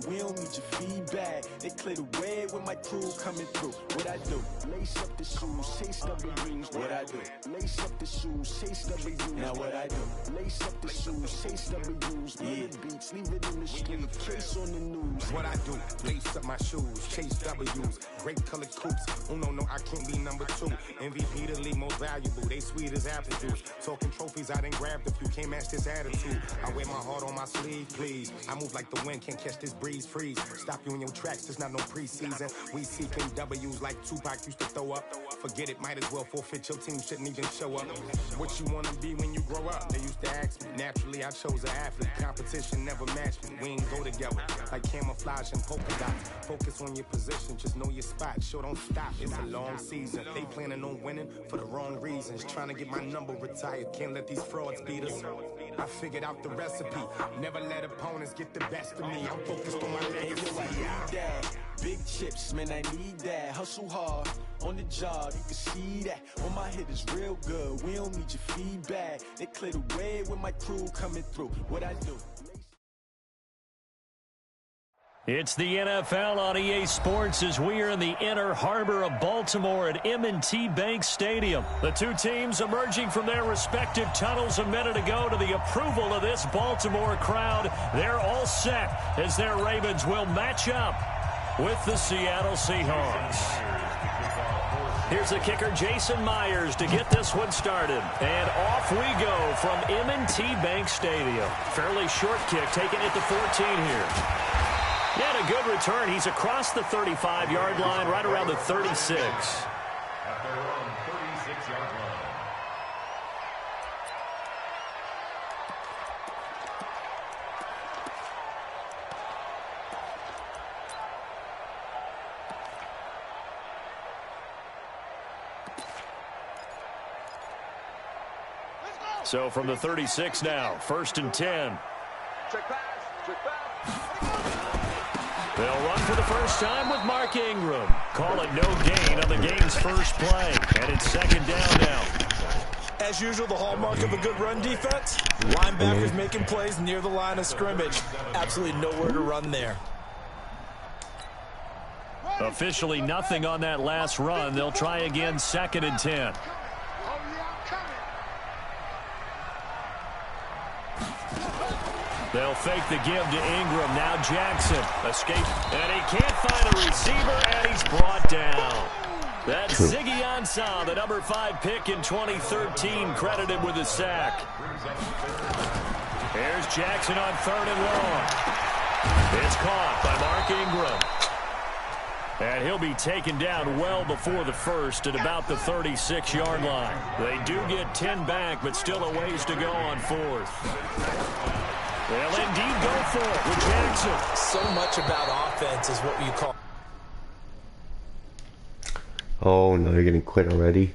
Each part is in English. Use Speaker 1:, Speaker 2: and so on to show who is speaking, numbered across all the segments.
Speaker 1: good, we don't need your feedback. They clear the way when my crew coming through. What I do? Lace up the shoes, chase W's. What I do? Lace up the shoes, chase W's. Now what I do? Lace up the shoes, chase W's. Yeah. Beats, leave it in the street, case on the news.
Speaker 2: What I do? Lace up my shoes, chase W's. Great colored coops. Oh no, I can't be number 2. MVP the league most valuable. They sweet as apple juice. Talking trophies, I done grabbed a few. Can't match this attitude. I wear my heart on my sleeve, please. I move like the wind, can't catch this breeze. Freeze. Stop you in your tracks. There's not no preseason. We seeking W's like Tupac used to throw up. Forget it, might as well forfeit. Your team shouldn't even show up. What you wanna be when you grow up? They used to ask me. Naturally, I chose an athlete. Competition never matched me. We ain't go together like camouflage and polka dots. Focus on your position, just know your spot. Sure, don't stop. It's a long season. They planning on winning for the wrong reasons. Trying to get my number retired. Can't let these frauds beat us. I figured out the recipe. Never let opponents get the best of me. I'm focused on my legacy.
Speaker 1: Big chips, man, I need that. Hustle hard on the job, you can see that. On my head is real good. We don't need your feedback. They clear the way when my crew coming through. What I do?
Speaker 3: It's the NFL on EA Sports as we are in the inner harbor of Baltimore at M&T Bank Stadium. The two teams emerging from their respective tunnels a minute ago to the approval of this Baltimore crowd. They're all set as their Ravens will match up with the Seattle Seahawks. Here's the kicker, Jason Myers, to get this one started. And off we go from M&T Bank Stadium. Fairly short kick, taking it to 14 here. Yeah, and a good return. He's across the 35-yard line, right around the 36.
Speaker 4: At their own 36-yard line.
Speaker 3: So from the 36 now, 1st and 10.
Speaker 5: Check pass, check pass.
Speaker 3: They'll run for the first time with Mark Ingram. Call it no gain on the game's first play. And it's 2nd down now.
Speaker 6: As usual, the hallmark of a good run defense, linebackers making plays near the line of scrimmage. Absolutely nowhere to run there.
Speaker 3: Officially nothing on that last run. They'll try again, 2nd and 10. They'll fake the give to Ingram. Now Jackson. Escape. And he can't find a receiver, and he's brought down. That's Ziggy Ansah, the number 5 pick in 2013, credited with a sack. Here's Jackson on 3rd and long. It's caught by Mark Ingram. And he'll be taken down well before the first at about the 36-yard line. They do get 10 back, but still a ways to go on 4th. They'll indeed go for it with Jackson.
Speaker 6: So much about offense is what you call.
Speaker 7: Oh no, you're getting quit already.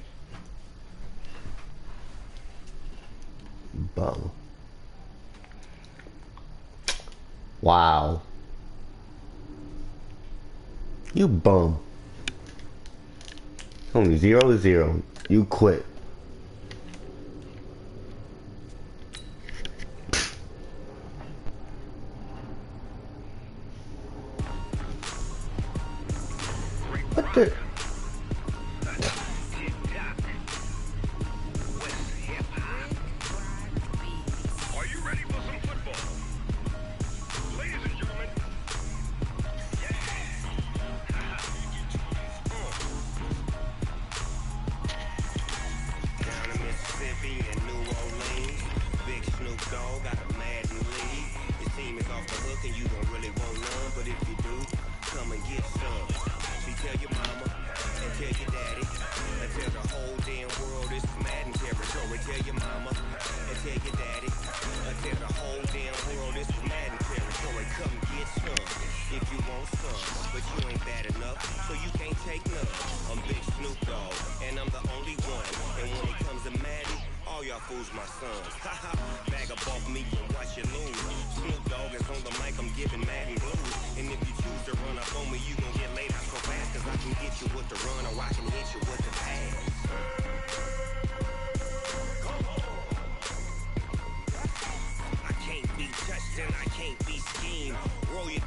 Speaker 7: Bum. Wow. You bum. It's only 0-0. You quit. What the?
Speaker 2: Are you ready for some football? Ladies and gentlemen. Down in Mississippi and New Orleans, Big Snoop Dogg got a Madden league. Your team is off the hook and you don't really want none, but if you do, come and get some. Tell your mama and tell your daddy and tell the whole damn world it's Madden territory. Tell your mama and tell your daddy and tell the whole damn world it's Madden territory. Come get some if you want some, but you ain't bad enough, so you can't take none. I'm Big Snoop Dogg and I'm the only one. And when it comes to Madden, all y'all fools my sons. Haha, bag up off me and watch you lose. Snoop Dogg is on the mic, I'm giving Madden blues. And if you choose to run up on me, you gon' get laid out so fast, cause I can get you with the run or I can hit you with the pass. I can't be touched and I can't be schemed. Roll your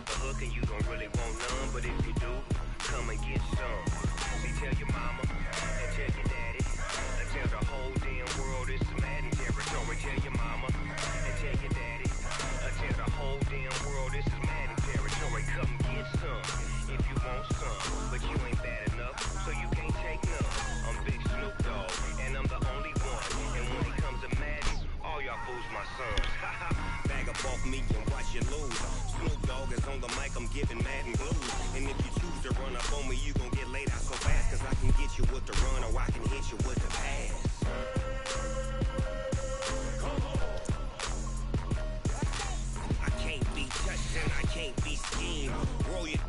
Speaker 8: the hook and you don't really want none, but if you do, come and get some. See, tell your mama and tell your daddy, and tell the whole damn world it's Madden territory. Tell your mama and tell your daddy, and tell the whole damn world this is Madden territory. Come get some if you want some, but you ain't bad enough, so you can't take none. I'm Big Snoop Dogg, and I'm the only one. And when it comes to Madden, all y'all fools my sons. Bag up off me and watch you lose. Snoop Dogg is on the mic, I'm giving Madden blues. And if you choose to run up on me, you gon' get laid out so fast, cause I can get you with the run or I can hit you with the pass. I can't be touched and I can't be schemed. Roll you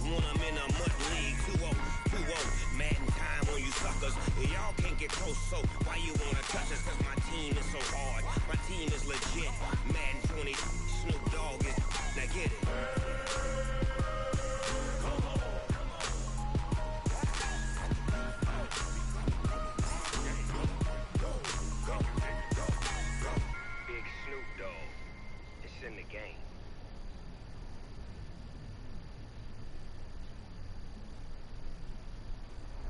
Speaker 8: when I'm in a mud league. 2-0, 2-0, Madden time on you suckers. Y'all can't get close, so why you wanna touch us? Cause my team is so hard, my team is legit. Madden 20, Snoop Dogg is, now get it. Big Snoop Dogg, it's in the game.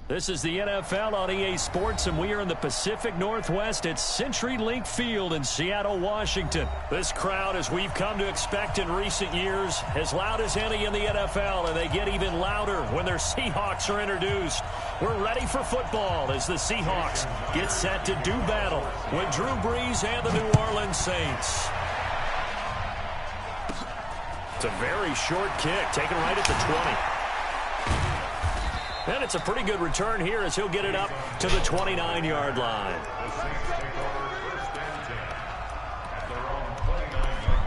Speaker 3: This is the NFL on EA Sports, and we are in the Pacific Northwest at CenturyLink Field in Seattle, Washington. This crowd, as we've come to expect in recent years, as loud as any in the NFL, and they get even louder when their Seahawks are introduced. We're ready for football as the Seahawks get set to do battle with Drew Brees and the New Orleans Saints. It's a very short kick, taken right at the 20. And it's a pretty good return here as he'll get it up to the 29-yard line.
Speaker 4: The Saints take over first and 10 at their own 29-yard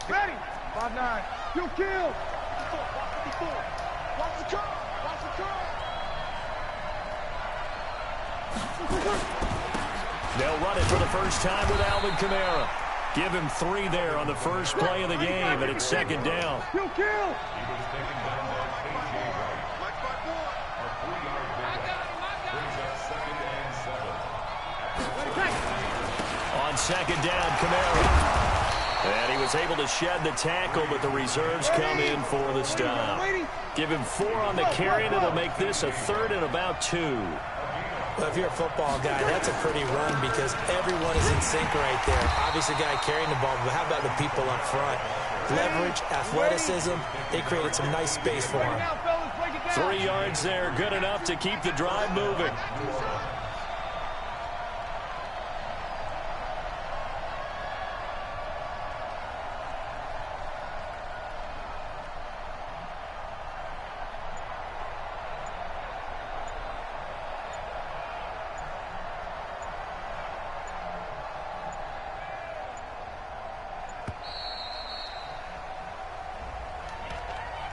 Speaker 4: line.
Speaker 5: Ready? 5-9. You kill. Watch the curve. Watch the curve.
Speaker 3: They'll run it for the first time with Alvin Kamara. Give him 3 there on the first play of the game, and it's second down.
Speaker 5: You kill.
Speaker 4: He was taken down by A.J. Wright. A 3-yard pickup brings up second and 7.
Speaker 3: On second down, Kamara. And he was able to shed the tackle, but the reserves come in for the stop. Give him 4 on the carry, and it'll make this a 3rd and about 2.
Speaker 6: Well, if you're a football guy, that's a pretty run because everyone is in sync right there. Obviously, the guy carrying the ball, but how about the people up front? Leverage, athleticism, they created some nice space for him.
Speaker 3: 3 yards there, good enough to keep the drive moving.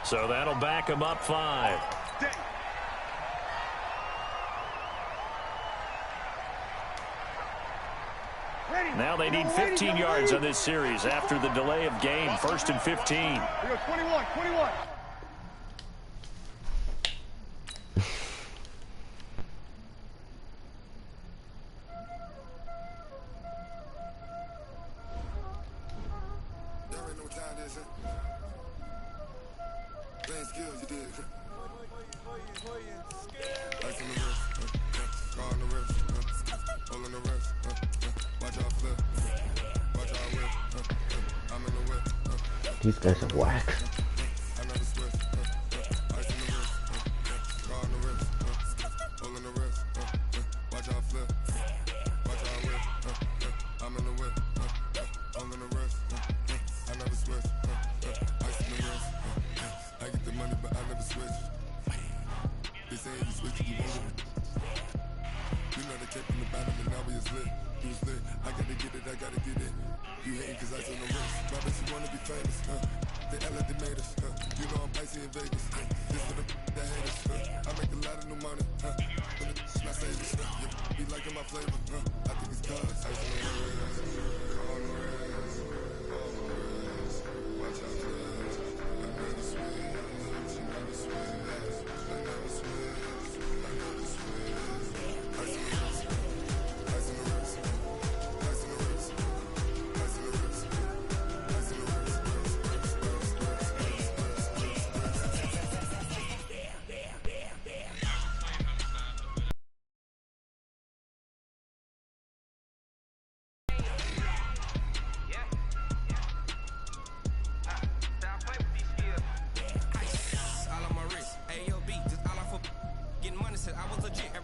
Speaker 3: So that'll back him up 5. Now they need 15 yards on this series after the delay of game. 1st and 15.
Speaker 5: 21.
Speaker 7: These guys are whack.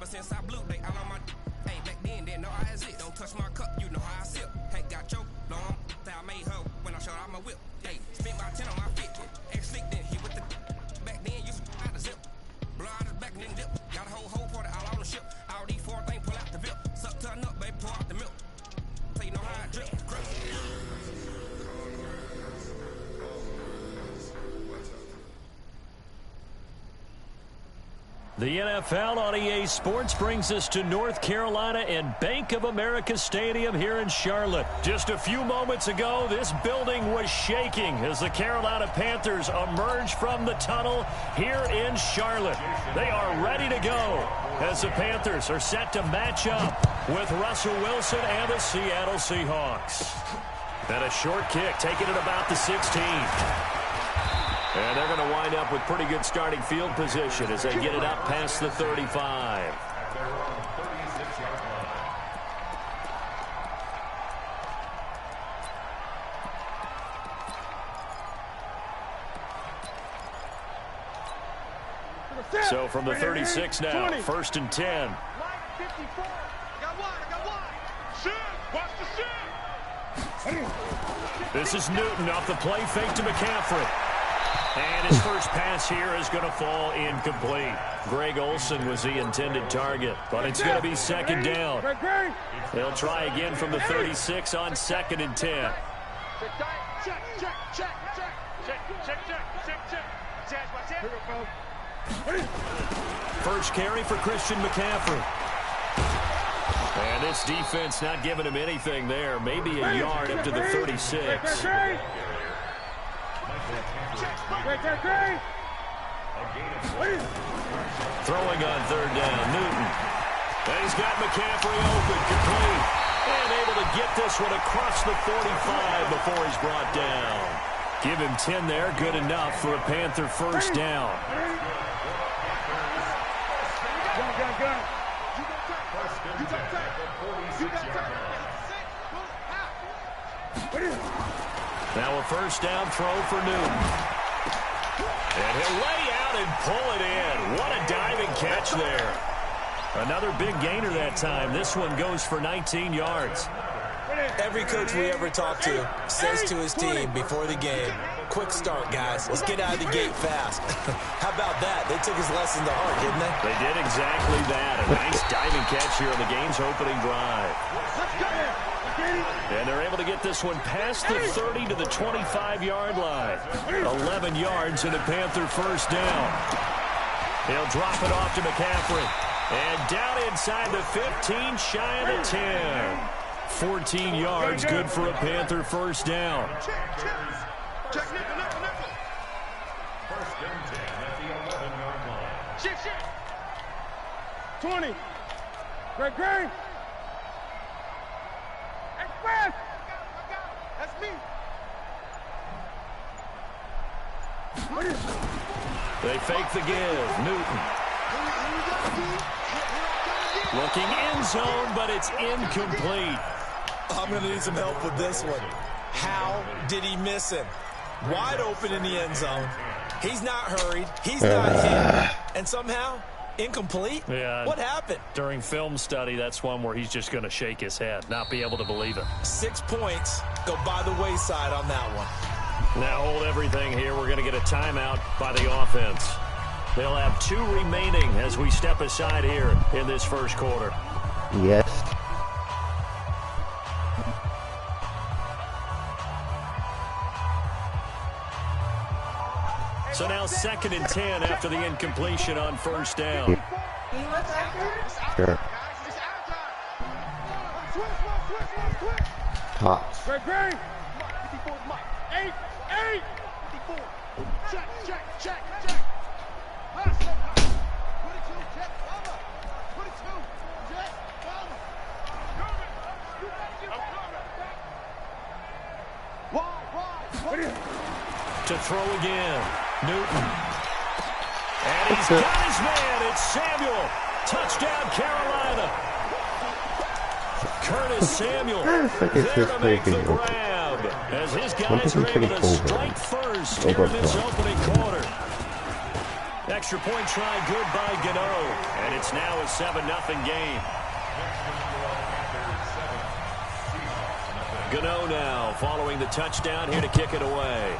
Speaker 8: since I blew, they all on my. Hey, back then, didn't know I had it. Don't touch my cup, you know how I sip. Hey, got choked, long. Say I made her when I showed out my whip. Hey, spent about 10 on my fit. Ex-slick, then hit with the. Back then, used to out the zip. Blow out his back and then dip. Got a whole party all on the ship. All these 4 things pull out the VIP. Suck to a nut, baby, pour out the milk. So you know how I drip.
Speaker 3: The NFL on EA Sports brings us to North Carolina and Bank of America Stadium here in Charlotte. Just a few moments ago, this building was shaking as the Carolina Panthers emerge from the tunnel here in Charlotte. They are ready to go as the Panthers are set to match up with Russell Wilson and the Seattle Seahawks. And a short kick taken at about the 16. And they're going to wind up with pretty good starting field position as they get it up past the 35. So from the 36 now, 1st and 10. This is Newton off the play fake to McCaffrey. And his first pass here is going to fall incomplete. Greg Olsen was the intended target, but it's going to be 2nd down. They'll try again from the 36 on 2nd and 10. First carry for Christian McCaffrey. And this defense not giving him anything there. Maybe a yard up to the 36. Throwing on 3rd down, Newton. And he's got McCaffrey open, complete. And able to get this one across the 45 before he's brought down. Give him 10 there, good enough for a Panther first down. Now a first down throw for Newton. And he'll lay out and pull it in. What a diving catch there. Another big gainer that time. This one goes for 19 yards.
Speaker 6: Every coach we ever talk to says to his team before the game, quick start, guys. Let's get out of the gate fast. How about that? They took his lesson to heart, didn't they?
Speaker 3: They did exactly that. A nice diving catch here on the game's opening drive. And they're able to get this one past the 30 to the 25-yard line. 11 yards and a Panther first down. He'll drop it off to McCaffrey. And down inside the 15, shy of the 10. 14 yards, good for a Panther first down.
Speaker 4: First and 10 at the 11-yard line.
Speaker 5: 20. Greg. Express. That's me.
Speaker 3: They fake the give. Newton. Looking end zone, but it's incomplete.
Speaker 6: I'm going to need some help with this one. How did he miss him? Wide open in the end zone. He's not hurried. He's not hit. And somehow, incomplete?
Speaker 3: Yeah.
Speaker 6: What happened?
Speaker 3: During film study, that's one where he's just going to shake his head, not be able to believe it.
Speaker 6: 6 points go by the wayside on that one.
Speaker 3: Now hold everything here. We're going to get a timeout by the offense. They'll have 2 remaining as we step aside here in this first quarter.
Speaker 7: Yes.
Speaker 3: So now 2nd and 10 after the incompletion on first down.
Speaker 7: Sure. Tops.
Speaker 5: Greg. 8. 54. Check.
Speaker 3: To throw again, Newton. And he's got his man. It's Samuel. Touchdown, Carolina. Curtis Samuel there to make the grab as his guys are able to strike first here in this opening quarter. Extra point try good by Gano. And it's now a 7-0 game. Gano now following the touchdown here to kick it away.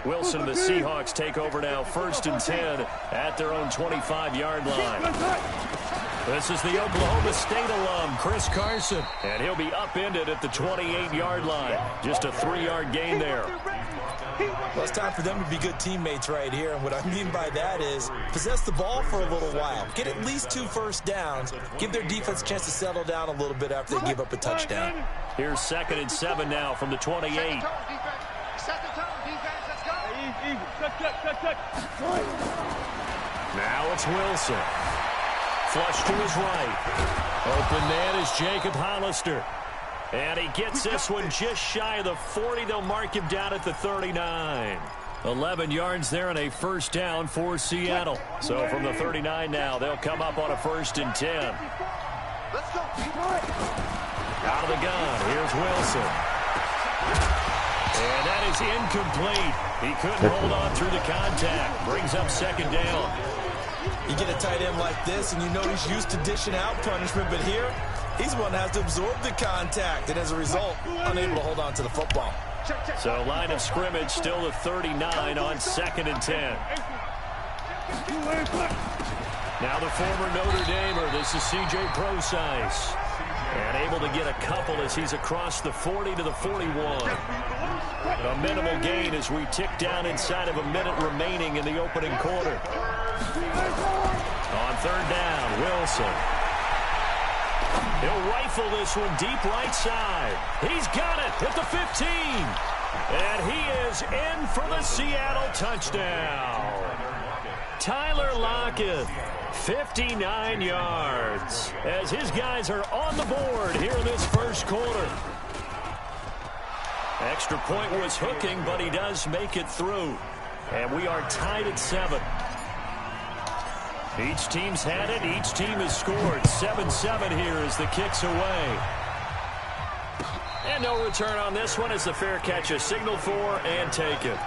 Speaker 3: Wilson and the Seahawks take over now, 1st and 10 at their own 25-yard line. This is the Oklahoma State alum, Chris Carson, and he'll be upended at the 28-yard line. Just a 3-yard gain there.
Speaker 6: Well, it's time for them to be good teammates right here, and what I mean by that is possess the ball for a little while. Get at least 2 first downs. Give their defense a chance to settle down a little bit after they give up a touchdown.
Speaker 3: Here's 2nd and 7 now from the 28.
Speaker 5: Set the tone, defense. Let's go. Easy. Cut.
Speaker 3: Now it's Wilson. Flush to his right. Open man is Jacob Hollister. And he gets this one just shy of the 40. They'll mark him down at the 39. 11 yards there and a first down for Seattle. So from the 39 now, they'll come up on a 1st and 10.
Speaker 5: Let's go.
Speaker 3: Out of the gun, here's Wilson. And that is incomplete. He couldn't hold on through the contact. Brings up 2nd down.
Speaker 6: You get a tight end like this, and you know he's used to dishing out punishment, but here, he's the one that has to absorb the contact, and as a result, unable to hold on to the football.
Speaker 3: So line of scrimmage still the 39 on 2nd and 10. Now the former Notre Damer, this is C.J. Procise. And able to get a couple as he's across the 40 to the 41. A minimal gain as we tick down inside of a minute remaining in the opening quarter. On 3rd down, Wilson. He'll rifle this one deep right side. He's got it at the 15. And he is in for the Seattle touchdown. Tyler Lockett, 59 yards, as his guys are on the board here in this 1st quarter. Extra point was hooking, but he does make it through. And we are tied at 7. Each team's had it. Each team has scored. 7-7 here as the kick's away. And no return on this one as the fair catch is signaled for and taken.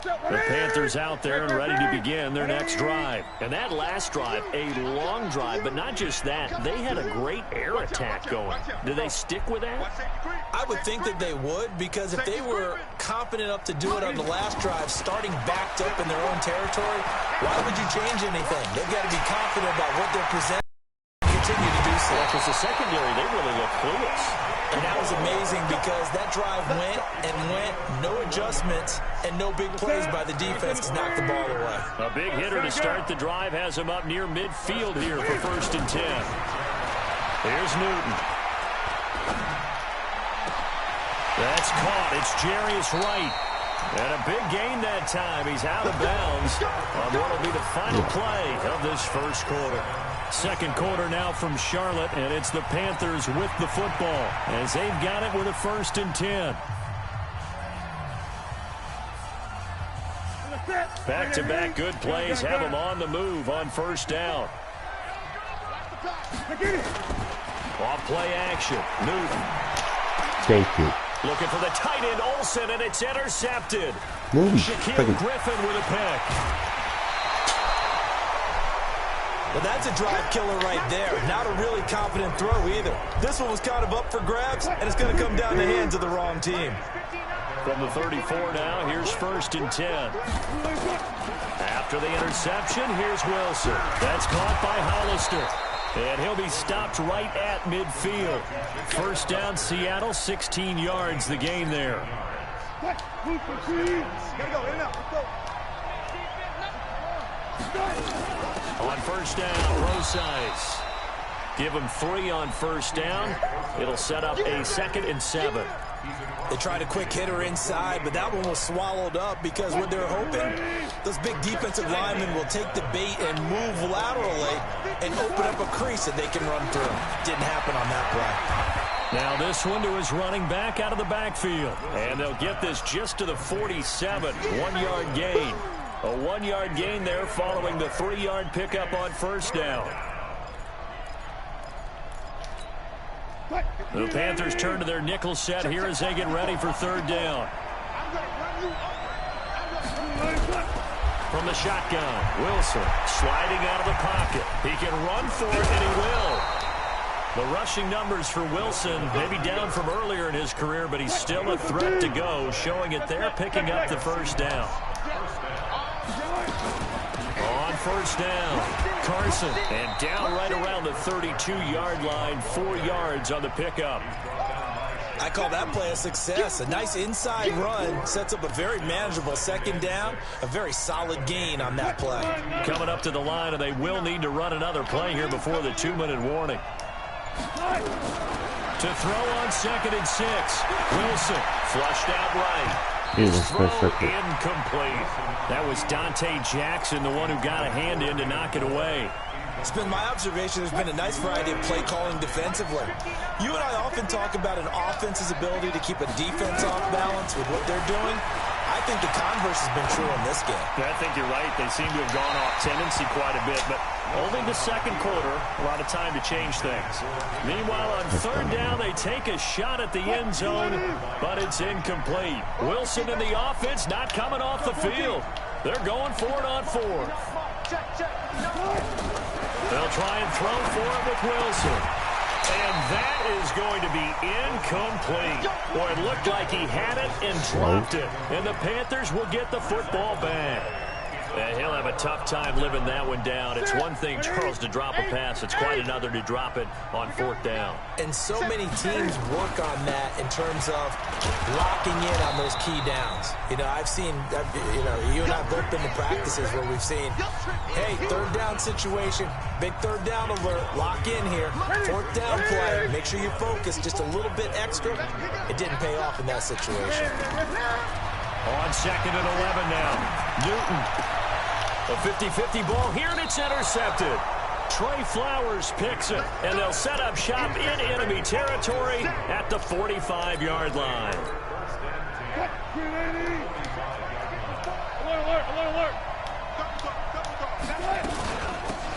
Speaker 3: The Panthers out there and ready to begin their next drive. And that last drive, a long drive, but not just that. They had a great air attack going. Do they stick with that?
Speaker 6: I would think that they would, because if they were confident enough to do it on the last drive, starting backed up in their own territory, why would you change anything? They've got to be confident about what they're presenting and continue to do so.
Speaker 3: Because the secondary, they really look clueless.
Speaker 6: And that was amazing because that drive went and went, no adjustments, and no big plays by the defense to knock the ball away.
Speaker 3: A big hitter to start the drive has him up near midfield here for 1st and 10. Here's Newton. That's caught. It's Jarius Wright. And a big gain that time. He's out of bounds on what will be the final play of this 1st quarter. 2nd quarter now from Charlotte, and it's the Panthers with the football as they've got it with a 1st and 10. Back-to-back good plays have them on the move on 1st down. Off play action. Newton.
Speaker 7: Thank you.
Speaker 3: Looking for the tight end, Olsen, and it's intercepted.
Speaker 7: Shaquille
Speaker 3: Griffin with a pick.
Speaker 6: Well, that's a drive killer right there. Not a really confident throw either. This one was kind of up for grabs, and it's going to come down the hands of the wrong team.
Speaker 3: From the 34 now, here's 1st and 10. After the interception, here's Wilson. That's caught by Hollister. And he'll be stopped right at midfield. 1st down, Seattle, 16 yards the gain there. On 1st down, Procise. Give him 3 on 1st down. It'll set up a 2nd and 7.
Speaker 6: They tried a quick hitter inside, but that one was swallowed up because what they're hoping, those big defensive linemen will take the bait and move laterally and open up a crease that they can run through. Didn't happen on that play.
Speaker 3: Now this one to his running back out of the backfield. And they'll get this just to the 47. 1-yard gain. A 1-yard gain there following the 3-yard pickup on first down. The Panthers turn to their nickel set here as they get ready for third down. From the shotgun, Wilson sliding out of the pocket. He can run for it, and he will. The rushing numbers for Wilson maybe down from earlier in his career, but he's still a threat to go, showing it there, picking up the first down. On first down, Carson, and down right around the 32-yard line, 4 yards on the pickup.
Speaker 6: I call that play a success. A nice inside run sets up a very manageable second down, a very solid gain on that play.
Speaker 3: Coming up to the line, and they will need to run another play here before the 2-minute warning. To throw on 2nd and 6, Wilson flushed out right. His throw incomplete. That was Dante Jackson, the one who got a hand in to knock it away.
Speaker 6: It's been my observation there's been a nice variety of play calling defensively. You and I often talk about an offense's ability to keep a defense off balance with what they're doing. I think the converse has been true in this game.
Speaker 3: Yeah, I think you're right. They seem to have gone off tendency quite a bit, but only the second quarter, a lot of time to change things. Meanwhile, on third down, they take a shot at the end zone, but it's incomplete. Wilson and the offense not coming off the field. They're going for it on fourth. They'll try and throw for it with Wilson. And that is going to be incomplete. Boy, it looked like he had it and dropped it. And the Panthers will get the football back. And he'll have a tough time living that one down. It's one thing, Charles, to drop a pass. It's quite another to drop it on fourth down.
Speaker 6: And so many teams work on that in terms of locking in on those key downs. You know, I've seen, you and I have both been to practices where we've seen, hey, third down situation, big third down alert, lock in here, fourth down play, make sure you focus just a little bit extra. It didn't pay off in that situation.
Speaker 3: On 2nd and 11 now, Newton. A 50-50 ball here, and it's intercepted. Trey Flowers picks it, and they'll set up shop in enemy territory at the 45-yard line.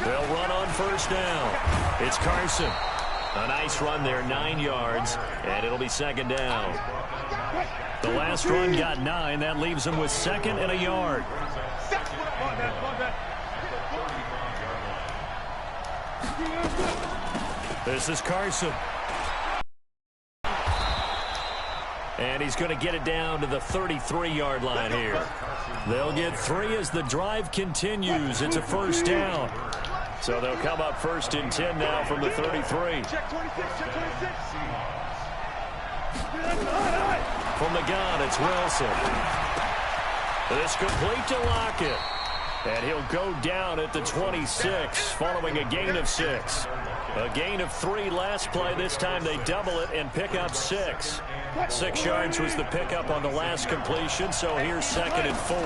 Speaker 3: They'll run on first down. It's Carson. A nice run there, 9 yards, and it'll be second down. The last run got 9. That leaves them with 2nd and a yard. This is Carson. And he's going to get it down to the 33-yard line here. They'll get 3 as the drive continues. It's a first down. So they'll come up 1st and 10 now from the 33. From the gun, it's Wilson. It's complete to Lockett. And he'll go down at the 26 following a gain of 6. A gain of 3 last play. This time they double it and pick up 6. 6 yards was the pickup on the last completion, so here's 2nd and 4.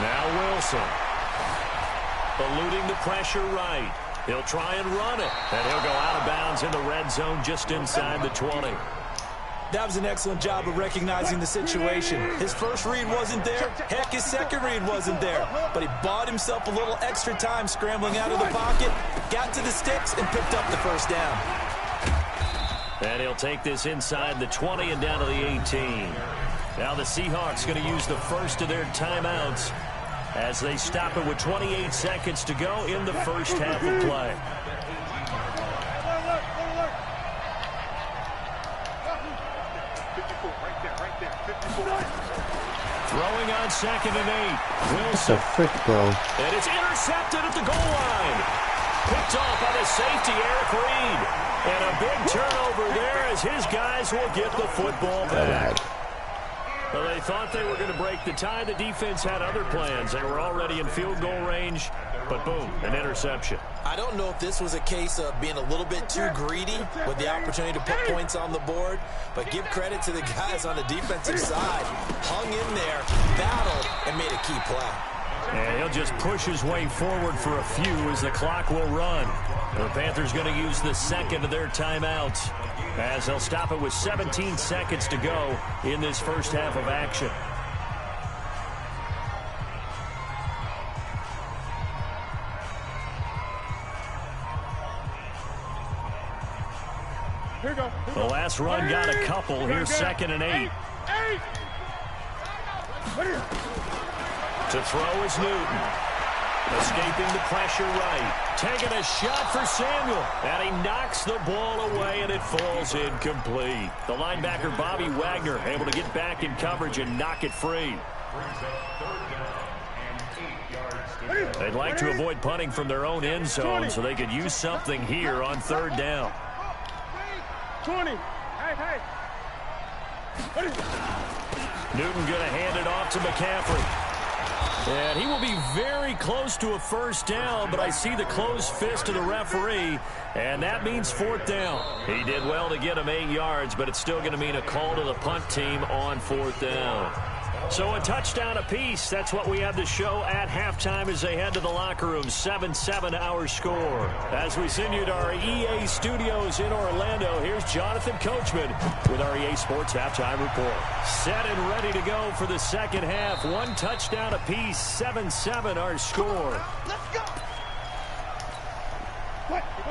Speaker 3: Now Wilson. Eluding the pressure right. He'll try and run it. And he'll go out of bounds in the red zone just inside the 20.
Speaker 6: That was an excellent job of recognizing the situation. His first read wasn't there. Heck, his second read wasn't there. But he bought himself a little extra time scrambling out of the pocket, got to the sticks, and picked up the first down.
Speaker 3: And he'll take this inside the 20 and down to the 18. Now the Seahawks going to use the first of their timeouts as they stop it with 28 seconds to go in the first half of play. Throwing on 2nd and 8. Wilson.
Speaker 7: Frick, bro.
Speaker 3: And it's intercepted at the goal line. Picked off by the safety, Eric Reed. And a big turnover there as his guys will get the football back. Well, they thought they were going to break the tie. The defense had other plans. They were already in field goal range, but boom, an interception.
Speaker 6: I don't know if this was a case of being a little bit too greedy with the opportunity to put points on the board, but give credit to the guys on the defensive side. Hung in there, battled, and made a key play.
Speaker 3: And he'll just push his way forward for a few as the clock will run. The Panthers going to use the second of their timeouts as they'll stop it with 17 seconds to go in this first half of action.
Speaker 5: Here we go.
Speaker 3: The last run got a couple. Here's 2nd and 8. To throw is Newton. Escaping the pressure right. Taking a shot for Samuel. And he knocks the ball away, and it falls incomplete. The linebacker, Bobby Wagner, able to get back in coverage and knock it free. They'd like to avoid punting from their own end zone so they could use something here on 3rd down.
Speaker 5: 20. Hey.
Speaker 3: Newton going to hand it off to McCaffrey. And he will be very close to a first down, but I see the closed fist of the referee, and that means 4th down. He did well to get him 8 yards, but it's still going to mean a call to the punt team on 4th down. So a touchdown apiece. That's what we have to show at halftime as they head to the locker room. 7-7 our score. As we send you to our EA studios in Orlando, here's Jonathan Coachman with our EA Sports Halftime Report. Set and ready to go for the second half. 1 touchdown apiece. 7-7 our score.
Speaker 5: Let's go.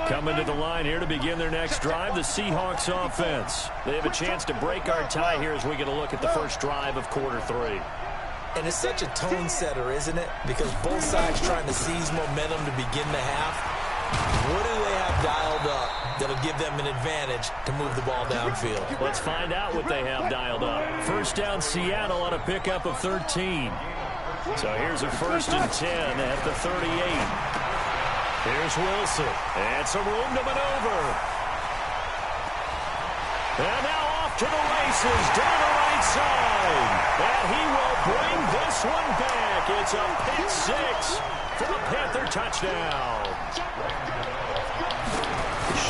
Speaker 3: Coming to the line here to begin their next drive, the Seahawks offense. They have a chance to break our tie here as we get a look at the first drive of quarter 3.
Speaker 6: And it's such a tone setter, isn't it? Because both sides trying to seize momentum to begin the half. What do they have dialed up that'll give them an advantage to move the ball downfield?
Speaker 3: Let's find out what they have dialed up. First down, Seattle on a pickup of 13. So here's a 1st and 10 at the 38. Here's Wilson, and some room to maneuver. And now off to the races, down the right side. And he will bring this one back. It's a pick 6 for a Panther touchdown.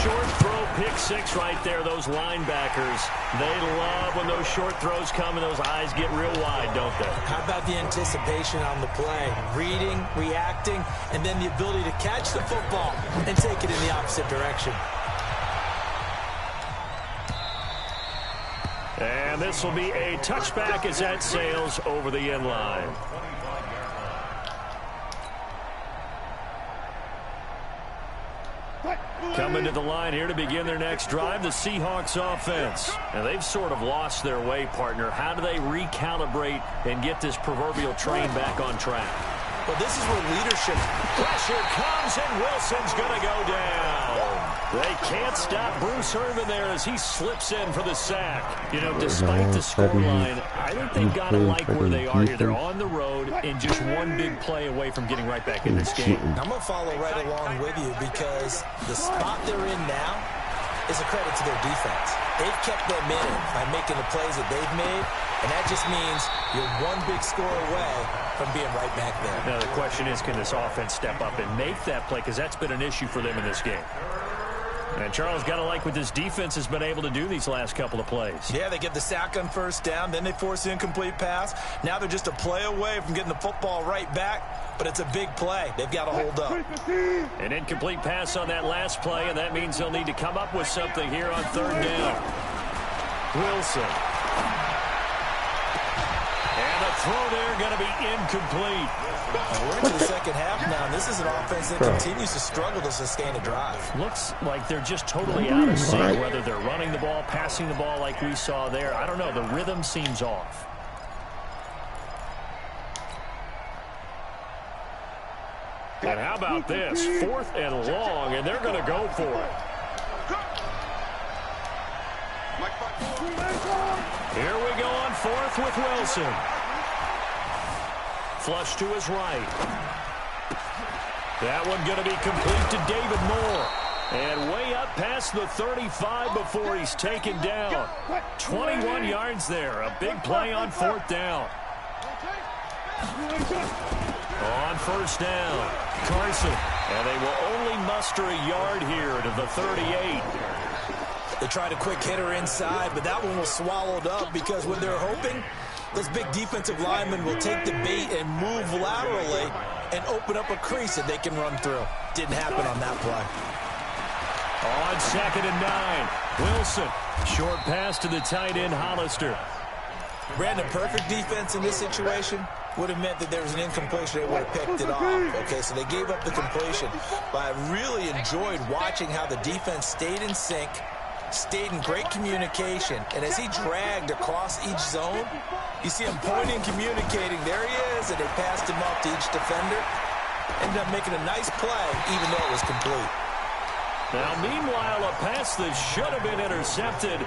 Speaker 3: Short throw, pick 6 right there. Those linebackers, they love when those short throws come and those eyes get real wide, don't they?
Speaker 6: How about the anticipation on the play? Reading, reacting, and then the ability to catch the football and take it in the opposite direction.
Speaker 3: And this will be a touchback as that sails over the end line. Coming to the line here to begin their next drive, the Seahawks offense. And they've sort of lost their way, partner. How do they recalibrate and get this proverbial train back on track?
Speaker 6: Well, this is where leadership...
Speaker 3: Pressure comes, and Wilson's going to go down. They can't stop Bruce Irvin there as he slips in for the sack. You know, despite the scoreline, I think they've got to like where they are here. They're on the road and just one big play away from getting right back in this game.
Speaker 6: I'm going to follow right along with you because the spot they're in now is a credit to their defense. They've kept them in by making the plays that they've made, and that just means you're one big score away from being right back there.
Speaker 3: Now, the question is, can this offense step up and make that play? Because that's been an issue for them in this game. And Charles got to like what this defense has been able to do these last couple of plays.
Speaker 6: Yeah, they get the sack on first down, then they force the incomplete pass. Now they're just a play away from getting the football right back, but it's a big play. They've got to hold up.
Speaker 3: An incomplete pass on that last play, and that means they'll need to come up with something here on 3rd down. Wilson. And the throw there going to be incomplete.
Speaker 6: We're into the second half now, and this is an offense that continues to struggle to sustain a drive.
Speaker 3: Looks like they're just totally out of sync, whether they're running the ball, passing the ball like we saw there. I don't know. The rhythm seems off. And how about this? 4th and long, and they're going to go for it. Here we go on 4th with Wilson. Flush to his right. That one going to be complete to David Moore. And way up past the 35 before he's taken down. 21 yards there. A big play on 4th down. On 1st down, Carson. And they will only muster a yard here to the 38.
Speaker 6: They tried a quick hitter inside, but that one was swallowed up because when they're hoping, those big defensive linemen will take the bait and move laterally and open up a crease that they can run through. Didn't happen on that play.
Speaker 3: On 2nd and 9, Wilson. Short pass to the tight end, Hollister.
Speaker 6: Brandon, perfect defense in this situation would have meant that there was an incompletion. They would have picked it off. Okay, so they gave up the completion. But I really enjoyed watching how the defense stayed in sync, stayed in great communication, and as he dragged across each zone, you see him pointing, communicating. There he is, and they passed him up to each defender. Ended up making a nice play, even though it was complete.
Speaker 3: Now, meanwhile, a pass that should have been intercepted,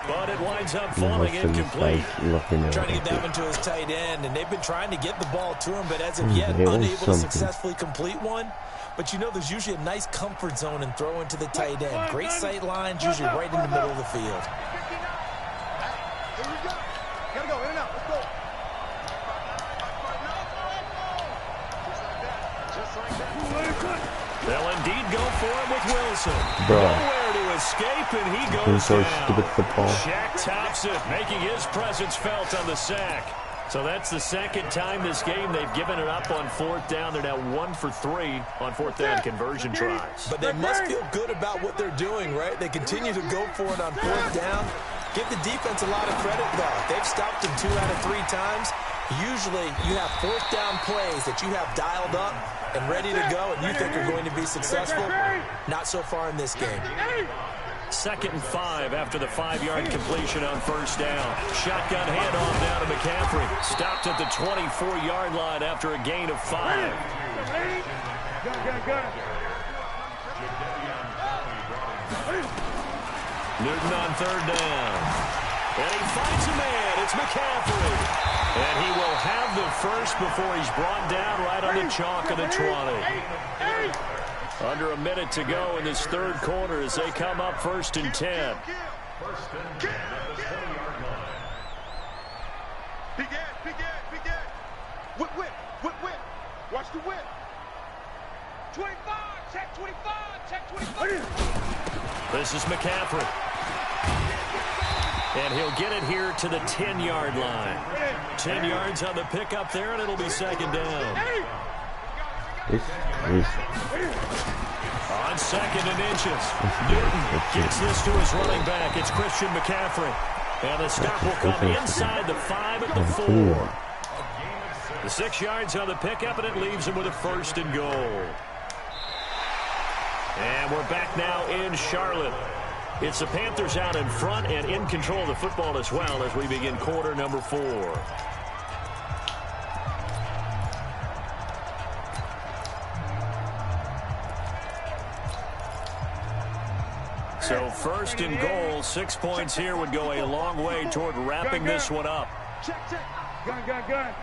Speaker 3: but it winds up falling incomplete.
Speaker 6: Trying to get that one to his tight end, and they've been trying to get the ball to him, but as of yet, unable to successfully complete one. But you know, there's usually a nice comfort zone and throw into the tight end. Great sight lines, usually right in the middle of the field.
Speaker 5: Here we go. Gotta go, in and out. Let's go. Just like that.
Speaker 3: They'll indeed go for him with Wilson.
Speaker 7: Bro.
Speaker 3: Nowhere to escape, and he goes
Speaker 7: so
Speaker 3: down.
Speaker 7: stupid football.
Speaker 3: Shaq tops it, making his presence felt on the sack. So that's the second time this game they've given it up on 4th down. They're now 1 for 3 on 4th down conversion tries.
Speaker 6: But they must feel good about what they're doing, right? They continue to go for it on 4th down. Give the defense a lot of credit, though. They've stopped them 2 out of 3 times. Usually you have 4th down plays that you have dialed up and ready to go and you think are going to be successful. Not so far in this game.
Speaker 3: 2nd and 5 after the 5-yard completion on 1st down. Shotgun handoff down to McCaffrey. Stopped at the 24-yard line after a gain of 5. Newton on 3rd down. And he finds a man. It's McCaffrey. And he will have the first before he's brought down right on the chalk of the 20. Under a minute to go in this 3rd quarter as they come up 1st and 10.
Speaker 4: 1st and 10 at the 20-yard line.
Speaker 5: Big ad. Whip. Watch the whip. 25, check 25.
Speaker 3: This is McCaffrey. And he'll get it here to the 10-yard line. 10 yards on the pickup there, and it'll be 2nd down. On 2nd and inches. Newton gets this to his running back. It's Christian McCaffrey. And the stop will come inside the 5 at the 4. The 6 yards on the pickup, and it leaves him with a 1st and goal. And we're back now in Charlotte. It's the Panthers out in front and in control of the football as well as we begin quarter number 4. So 1st and goal, 6 points here would go a long way toward wrapping this one up.
Speaker 5: Check. Gun.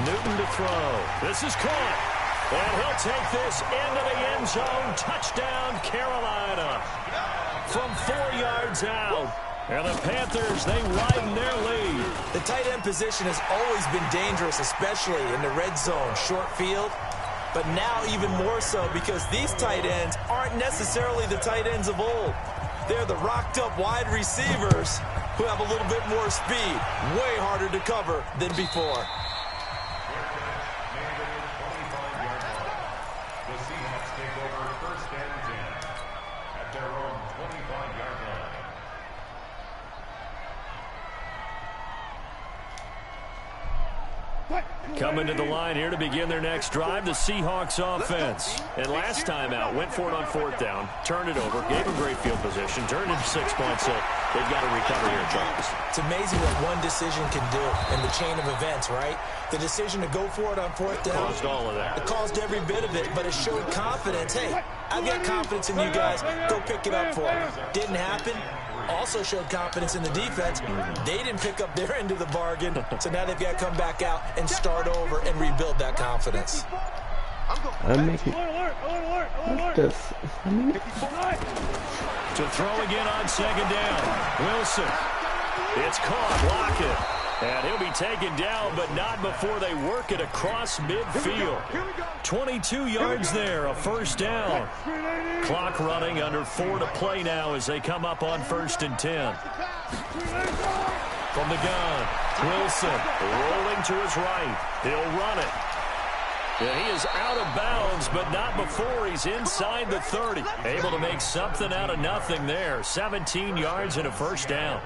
Speaker 3: Newton to throw. This is caught. And he'll take this into the end zone. Touchdown, Carolina. From 4 yards out. And the Panthers, they widen their lead.
Speaker 6: The tight end position has always been dangerous, especially in the red zone, short field. But now even more so because these tight ends aren't necessarily the tight ends of old. They're the rocked-up wide receivers who have a little bit more speed. Way harder to cover than before.
Speaker 4: The Seahawks take over 1st and 10 at their own 25-yard line.
Speaker 3: Coming to the line here to begin their next drive, the Seahawks offense. And last time out, went for it on 4th down, turned it over, gave them great field position, turned into 6 points, so they've got to recover here, Charles.
Speaker 6: It's amazing what one decision can do in the chain of events, right? The decision to go for it on 4th down.
Speaker 3: Caused all of that.
Speaker 6: It caused every bit of it, but it showed confidence. Hey, I've got confidence in you guys. Go pick it up for me. Didn't happen. also showed confidence in the defense. They didn't pick up their end of the bargain, so now they've got to come back out and start over and rebuild that confidence.
Speaker 7: I'm making what this?
Speaker 3: To throw again on second down. Wilson. It's caught. Lockett. And he'll be taken down, but not before they work it across midfield. 22 yards there, a first down. Clock running, under 4 to play now as they come up on 1st and 10. From the gun, Wilson rolling to his right. He'll run it. And he is out of bounds, but not before he's inside the 30. Able to make something out of nothing there. 17 yards and a first down.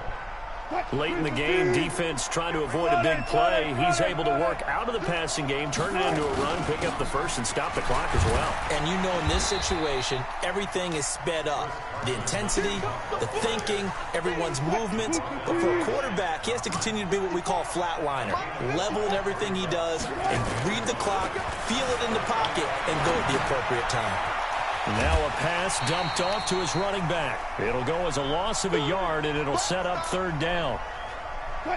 Speaker 3: Late in the game, defense trying to avoid a big play. He's able to work out of the passing game, turn it into a run, pick up the first, and stop the clock as well.
Speaker 6: And you know in this situation, everything is sped up. The intensity, the thinking, everyone's movements. But for a quarterback, he has to continue to be what we call a flatliner. Level in everything he does and read the clock, feel it in the pocket, and go at the appropriate time.
Speaker 3: Now a pass dumped off to his running back. It'll go as a loss of a yard, and it'll set up 3rd down.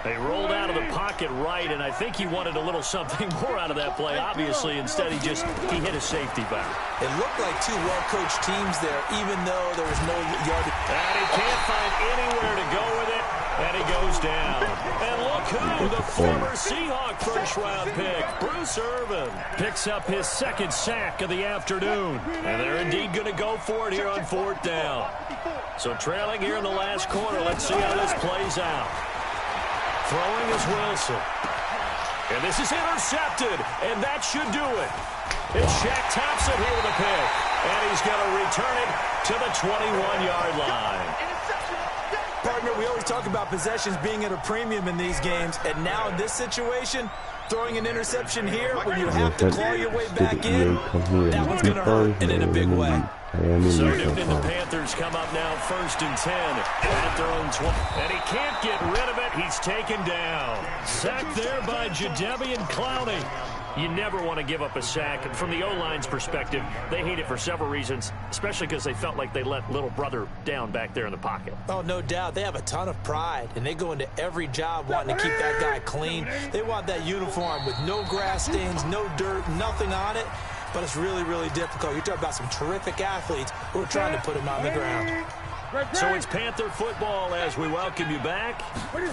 Speaker 3: They rolled out of the pocket right, and I think he wanted a little something more out of that play. Obviously, instead he hit a safety valve.
Speaker 6: It looked like two well-coached teams there, even though there was no yardage.
Speaker 3: And he can't find anywhere to go with it, and he goes down. And look who, the former Seahawk first-round pick, Bruce Irvin, picks up his 2nd sack of the afternoon. And they're indeed going to go for it here on 4th down. So trailing here in the last quarter, let's see how this plays out. Throwing is Wilson. And this is intercepted, and that should do it. And Shaq taps it here with a pick. And he's going to return it to the 21-yard line.
Speaker 6: Partner, we always talk about possessions being at a premium in these games, and now in this situation, throwing an interception here when you have to claw your way back in, that one's going to hurt, and in a big way.
Speaker 3: So Newton and the Panthers come up now 1st and 10 at their own 20. And he can't get rid of it. He's taken down. Sacked there by Jadeveon Clowney. You never want to give up a sack. And from the O-line's perspective, they hate it for several reasons, especially because they felt like they let little brother down back there in the pocket.
Speaker 6: Oh, no doubt. They have a ton of pride, and they go into every job wanting to keep that guy clean. They want that uniform with no grass stains, no dirt, nothing on it. But it's really, really difficult. You're talking about some terrific athletes who are trying to put him on the ground.
Speaker 3: So it's Panther football as we welcome you back.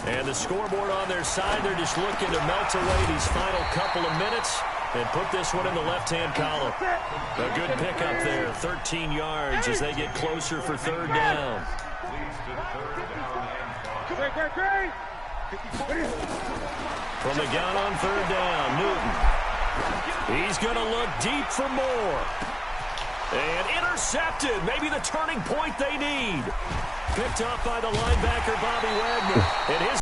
Speaker 3: And the scoreboard on their side, they're just looking to melt away these final couple of minutes and put this one in the left-hand column. A good pickup there, 13 yards as they get closer for 3rd down. From the gun on 3rd down, Newton. He's going to look deep for more. And intercepted. Maybe the turning point they need. Picked up by the linebacker, Bobby Wagner. And his